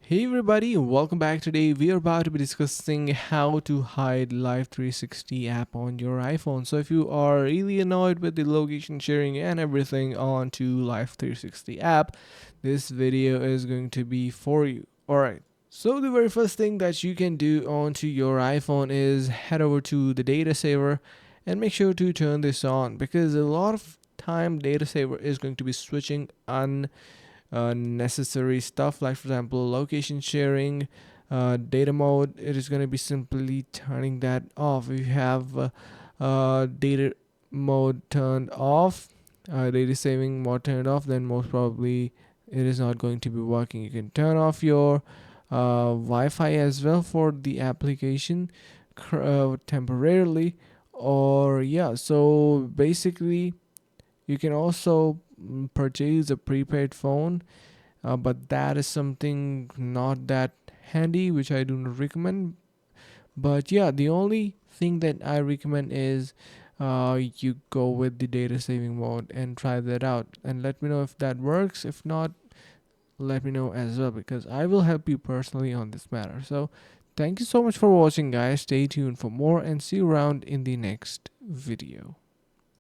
Hey everybody, welcome back. Today we are about to be discussing how to hide Life360 app on your iPhone. So if you are really annoyed with the location sharing and everything onto Life360 app, this video is going to be for you. Alright, so the very first thing that you can do onto your iPhone is head over to the data saver and make sure to turn this on, because a lot of time data saver is going to be switching on necessary stuff, like for example location sharing, data mode. It is going to be simply turning that off. If you have data mode turned off, data saving mode turned off, then most probably it is not going to be working. You can turn off your Wi-Fi as well for the application temporarily. Or yeah, so basically you can also purchase a prepaid phone, but that is something not that handy, which I do not recommend. But yeah, the only thing that I recommend is you go with the data saving mode and try that out and let me know if that works. If not, let me know as well, because I will help you personally on this matter. So thank you so much for watching, guys. Stay tuned for more and see you around in the next video.